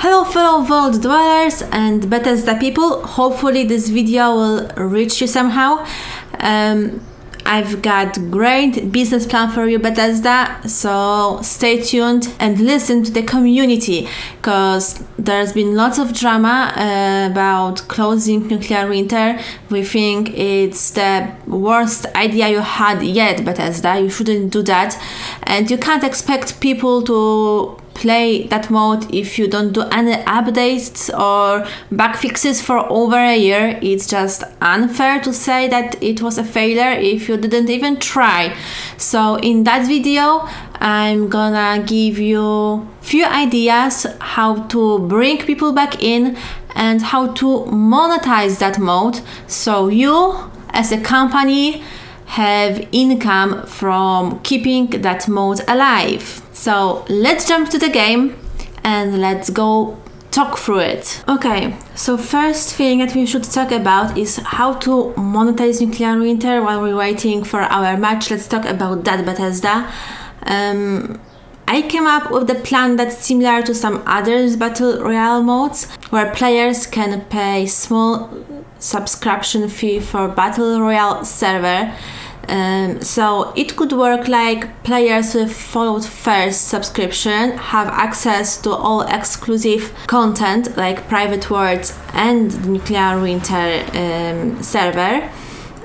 Hello fellow Vault Dwellers and Bethesda people, hopefully this video will reach you somehow. I've got great business plan for you, Bethesda, so stay tuned and listen to the community, because there's been lots of drama about closing Nuclear Winter. We think it's the worst idea you had yet, Bethesda. You shouldn't do that, and you can't expect people to play that mode if you don't do any updates or bug fixes for over a year. It's just unfair to say that it was a failure if you didn't even try. So in that video I'm gonna give you few ideas how to bring people back in and how to monetize that mode, so you as a company have income from keeping that mode alive. So let's jump to the game and let's go talk through it. Okay, so first thing that we should talk about is how to monetize Nuclear Winter while we're waiting for our match. Let's talk about that, Bethesda. I came up with the plan that's similar to some other Battle Royale modes, where players can pay small subscription fee for Battle Royale server. So it could work like players with followed first subscription have access to all exclusive content like private worlds and the Nuclear Winter server.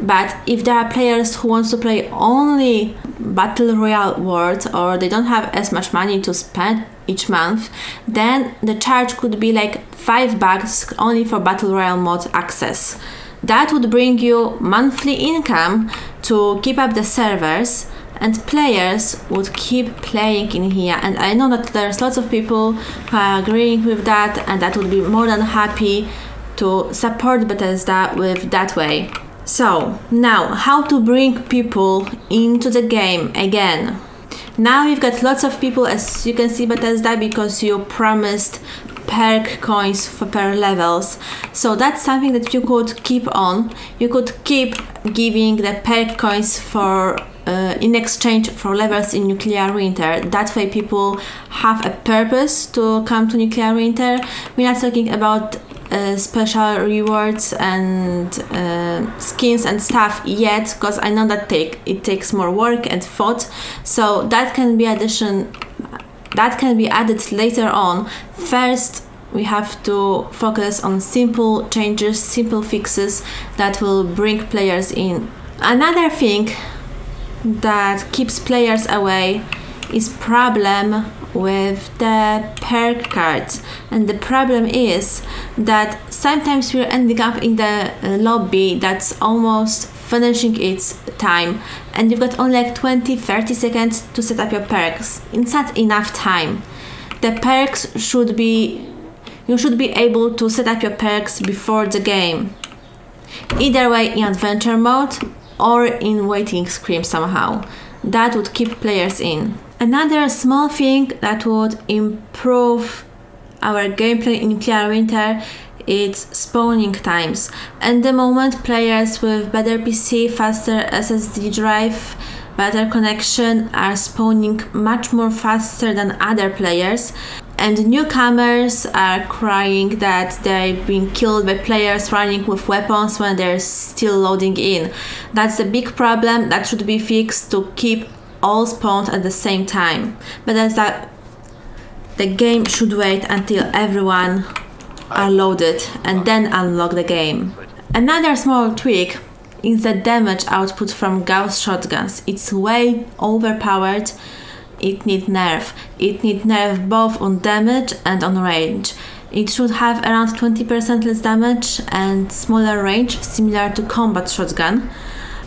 But if there are players who want to play only Battle Royale worlds, or they don't have as much money to spend each month, then the charge could be like $5 only for Battle Royale mod access. That would bring you monthly income to keep up the servers, and players would keep playing in here. And I know that there's lots of people who are agreeing with that, and that would be more than happy to support Bethesda with that way. So now, how to bring people into the game again. Now you've got lots of people, as you can see, Bethesda, because you promised perk coins for per levels. So that's something that you could keep on. You could keep giving the perk coins for in exchange for levels in Nuclear Winter. That way people have a purpose to come to Nuclear Winter. We're not talking about special rewards and skins and stuff yet, because I know that it takes more work and thought. So that can be added later on. First, we have to focus on simple changes, simple fixes that will bring players in. Another thing that keeps players away is problem with the perk cards. And the problem is that sometimes we're ending up in the lobby that's almost finishing its time, and you've got only like 20-30 seconds to set up your perks. It's not enough time. The perks you should be able to set up your perks before the game, either way in adventure mode or in waiting screen somehow. That would keep players in. Another small thing that would improve our gameplay in Nuclear Winter is spawning times. At the moment, players with better PC, faster SSD drive, better connection are spawning much more faster than other players, and newcomers are crying that they're being killed by players running with weapons when they're still loading in. That's a big problem that should be fixed to keep all spawned at the same time. But that's that the game should wait until everyone are loaded and then unlock the game. Another small tweak is the damage output from Gauss shotguns. It's way overpowered. It needs nerf. It needs nerf both on damage and on range. It should have around 20% less damage and smaller range, similar to combat shotgun.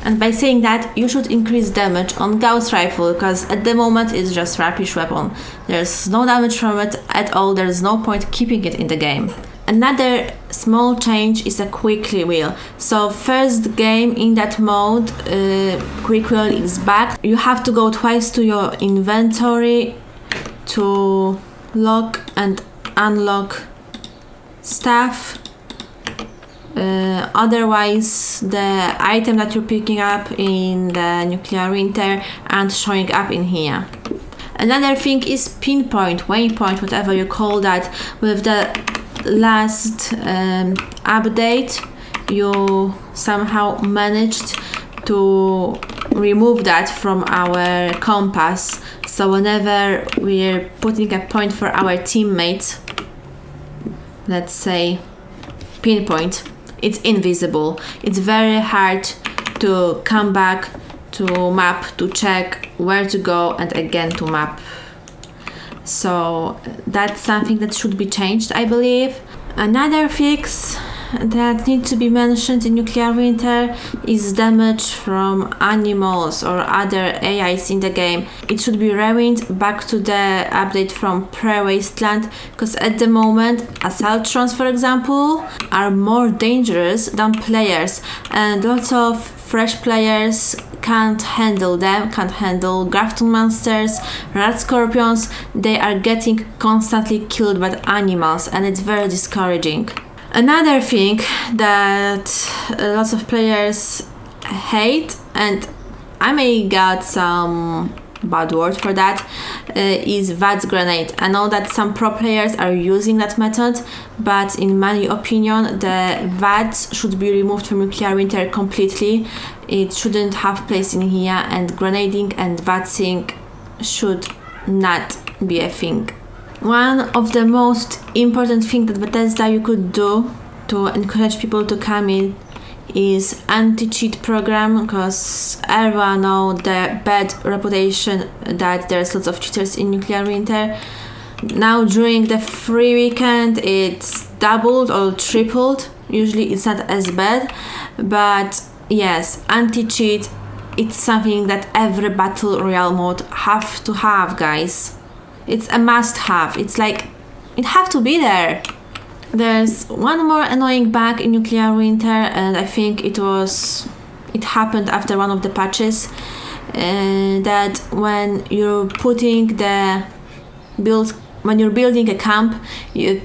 And by saying that, you should increase damage on Gauss rifle, because at the moment it's just rapish weapon. There's no damage from it at all. There's no point keeping it in the game. Another small change is a quick wheel. So first game in that mode, quick wheel is back. You have to go twice to your inventory to lock and unlock stuff. Otherwise, the item that you're picking up in the Nuclear Winter aren't showing up in here. Another thing is pinpoint, waypoint, whatever you call that. With the last update, you somehow managed to remove that from our compass. So whenever we're putting a point for our teammates, let's say pinpoint, it's invisible. It's very hard to come back to map to check where to go and again to map. So that's something that should be changed, I believe. Another fix that needs to be mentioned in Nuclear Winter is damage from animals or other AIs in the game. It should be rewind back to the update from pre-Wasteland, because at the moment Assaultrons, for example, are more dangerous than players, and lots of fresh players can't handle them, can't handle Grafton monsters, rat scorpions. They are getting constantly killed by animals, and it's very discouraging. Another thing that lots of players hate, and I may get some bad word for that, is VATS grenade. I know that some pro players are using that method, but in my opinion, the VATS should be removed from Nuclear Winter completely. It shouldn't have place in here, and grenading and VATSing should not be a thing. One of the most important things that Bethesda you could do to encourage people to come in is anti-cheat program, because everyone know the bad reputation that there's lots of cheaters in Nuclear Winter. Now during the free weekend it's doubled or tripled. Usually it's not as bad, but yes, anti-cheat, it's something that every battle royale mode have to have, guys. It's a must-have. It's like, it have to be there. There's one more annoying bug in Nuclear Winter, and I think it happened after one of the patches, that when you're building a camp,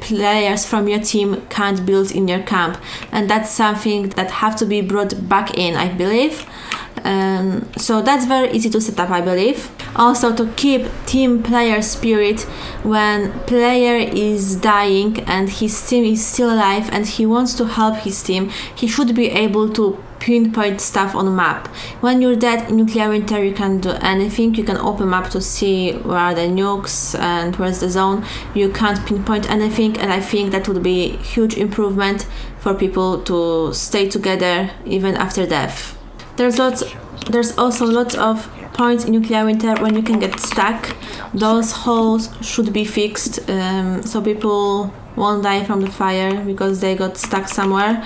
players from your team can't build in your camp, and that's something that have to be brought back in, I believe. So that's very easy to set up, I believe. Also, to keep team player spirit, when player is dying and his team is still alive and he wants to help his team, he should be able to pinpoint stuff on map. When you're dead in Nuclear Winter, you can't do anything. You can open map to see where are the nukes and where's the zone. You can't pinpoint anything, and I think that would be a huge improvement for people to stay together even after death. There's also lots of points in Nuclear Winter when you can get stuck. Those holes should be fixed, so people won't die from the fire because they got stuck somewhere.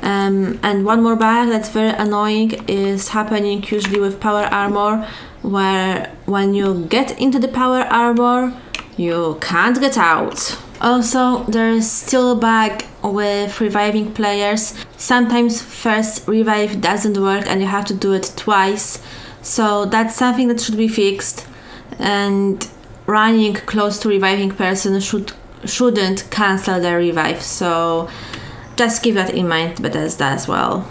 And one more bug that's very annoying is happening usually with power armor, where when you get into the power armor, you can't get out. Also, there's still a bug with reviving players. Sometimes first revive doesn't work and you have to do it twice. So that's something that should be fixed, and running close to reviving person shouldn't cancel the revive. So just keep that in mind, Bethesda, as well.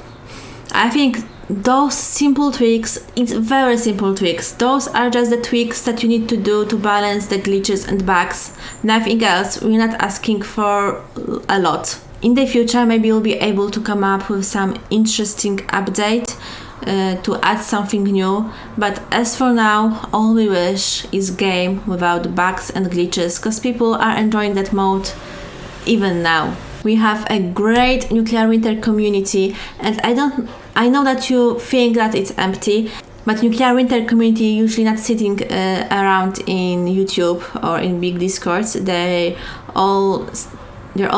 I think those simple tweaks, it's very simple tweaks. Those are just the tweaks that you need to do to balance the glitches and bugs. Nothing else. We're not asking for a lot. In the future, maybe we'll be able to come up with some interesting update to add something new. But as for now, all we wish is game without bugs and glitches, because people are enjoying that mode even now. We have a great Nuclear Winter community, and I know that you think that it's empty, but Nuclear Winter community usually not sitting around in YouTube or in big discords. They're all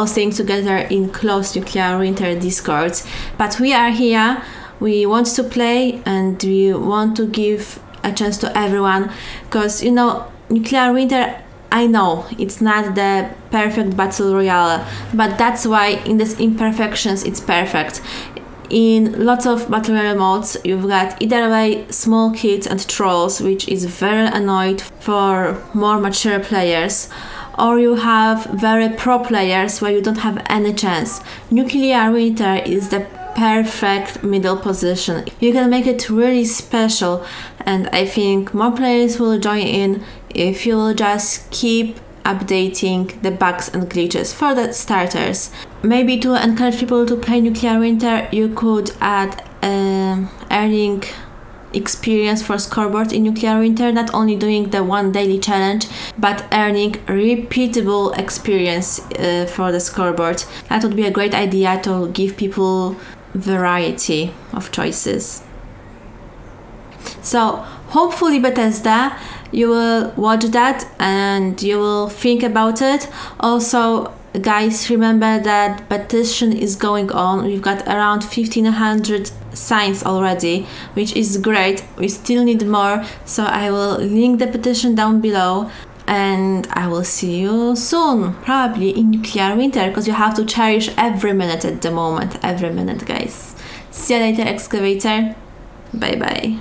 staying together in close Nuclear Winter discords. But we are here, we want to play, and we want to give a chance to everyone, because Nuclear Winter, I know it's not the perfect battle royale, but that's why in these imperfections it's perfect. In lots of battle royale modes, you've got either way small kids and trolls, which is very annoying for more mature players, or you have very pro players where you don't have any chance. Nuclear Winter is the perfect middle position. You can make it really special, and I think more players will join in if you will just keep updating the bugs and glitches for the starters. Maybe to encourage people to play Nuclear Winter, you could add earning experience for scoreboard in Nuclear Winter, not only doing the one daily challenge, but earning repeatable experience for the scoreboard. That would be a great idea to give people variety of choices. So hopefully Bethesda, you will watch that and you will think about it. Also, guys, remember that petition is going on. We've got around 1,500 signs already, which is great. We still need more, so I will link the petition down below, and I will see you soon, probably in Nuclear Winter, because you have to cherish every minute at the moment. Every minute, guys. See you later, Excavator. Bye bye.